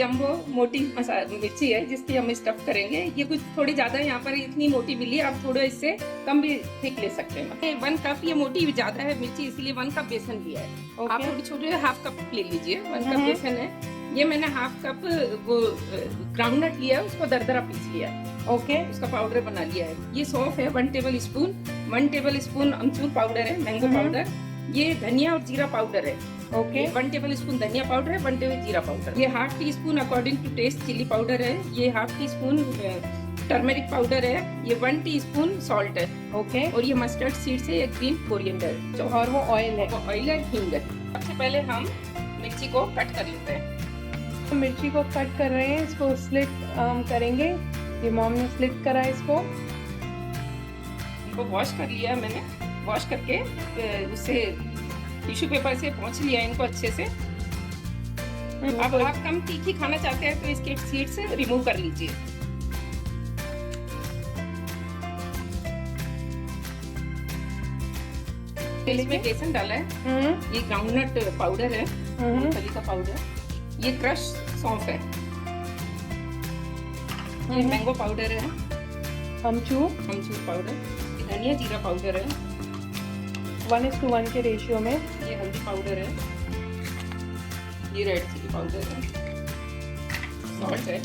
Jumbo मोटी मिर्ची है जिसकी हम स्टफ करेंगे। ये कुछ थोड़ी ज्यादा यहाँ पर इतनी मोटी मिली है, आप थोड़ा इससे कम भी थिक ले सकते हैं। 1 कप ये मोटी ज्यादा है मिर्ची, इसलिए 1 कप बेसन लिया है। आप थोड़ी छोटे हाफ कप ले लीजिए। 1 कप बेसन है। ये मैंने हाफ कप वो ग्राउंडनट लिया है, उसको दरदरा पीस लिया है। ओके, उसका पाउडर बना लिया है। ये सौंफ है 1 टेबल स्पून। 1 टेबल स्पून अमचूर पाउडर है, मैंगो पाउडर। ये धनिया और जीरा पाउडर है। ओके, 1 टेबल स्पून धनिया पाउडर है, 1 टेबल जीरा पाउडर। ये ½ teaspoon according to taste chili powder है। ये ½ टी स्पून टर्मरिक पाउडर है। ये 1 टी स्पून सॉल्ट है। ओके, और ये मस्टर्ड सीड्स है, ये ग्रीन कोरिएंडर और वो ऑयल है। वो ऑयल है, हींग है। सबसे पहले हम मिर्ची को कट कर लेते हैं। मिर्ची को कट कर रहे हैं, इसको स्लिट करेंगे। ये मॉम ने स्लिट करा है इसको। इनको वॉश कर लिया है मैंने। वॉश करके उससे टिश्यू पेपर से पोंछ लिया इनको अच्छे से। अब आप कम तीखी खाना चाहते हैं तो इसके सीड्स रिमूव कर लीजिए। इसमें बेसन डाला है। ये ग्राउंडनट पाउडर है, मूंगफली का पाउडर। ये क्रश सौंफ है। ये मैंगो पाउडर है, अमचूर पाउडर। ये धनिया जीरा पाउडर है 1:1 के रेशियो में। ये हल्दी पाउडर है। ये रेड चिली पाउडर है, सॉल्ट है।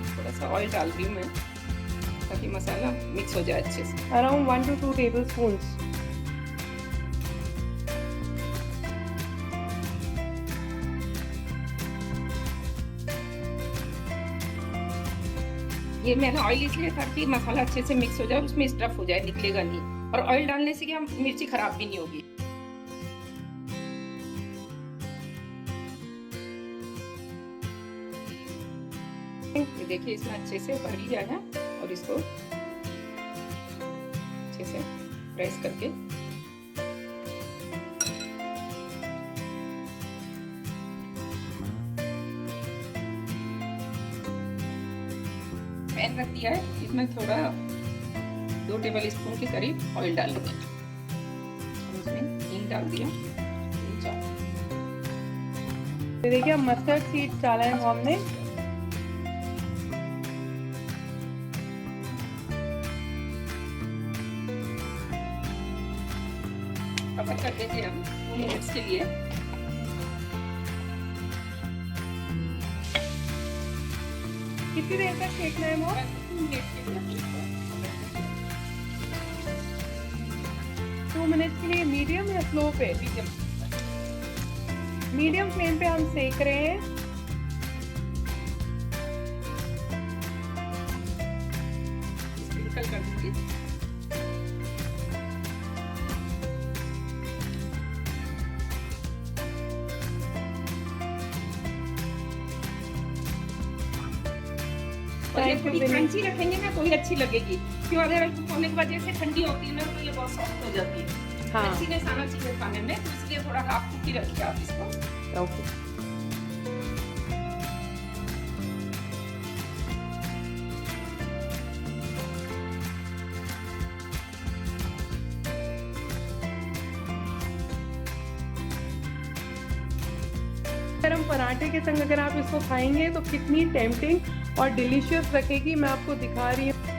थोड़ा सा ऑयल डाल रही हूँ मैं ताकि मसाला मिक्स हो जाए अच्छे से। Around 1 to 2 table spoon. ये मैंने ऑयल इसलिए ताकि मसाला अच्छे से मिक्स हो जाए, उसमें स्टफ हो जाए, निकलेगा नहीं। और ऑयल डालने से क्या मिर्ची खराब भी नहीं होगी। ये देखिए इसमें अच्छे से भर लिया है और इसको अच्छे से प्रेस करके पैन रख दिया है। इसमें थोड़ा 2 टेबल स्पून के करीब ऑयल डालेंगे। इसमें हींग डाल दिया। देखिए मस्टर्ड सीड्स डाला है हमने। कवर कर देंगे हम 2 मिनट्स के लिए। कितनी देर तक सेकना है वो? 2 मिनट के लिए मीडियम या स्लो पे? मीडियम फ्लेम पे हम सेक रहे हैं। स्प्रिंकल कर दूंगी। और ये थोड़ी क्रंची रखेंगे ना तो ही अच्छी लगेगी। क्यों अगर होने की वजह से ठंडी होती है ना तो ये बहुत सॉफ्ट हो जाती है। हाँ, अच्छी ने सारा चीजें खाने में, तो इसलिए थोड़ा हाफ कुकी रखिए आप इसको। ओके। गरम पराठे के संग अगर आप इसको खाएंगे तो कितनी टेम्पटिंग और डिलीशियस लगेगी, मैं आपको दिखा रही हूँ।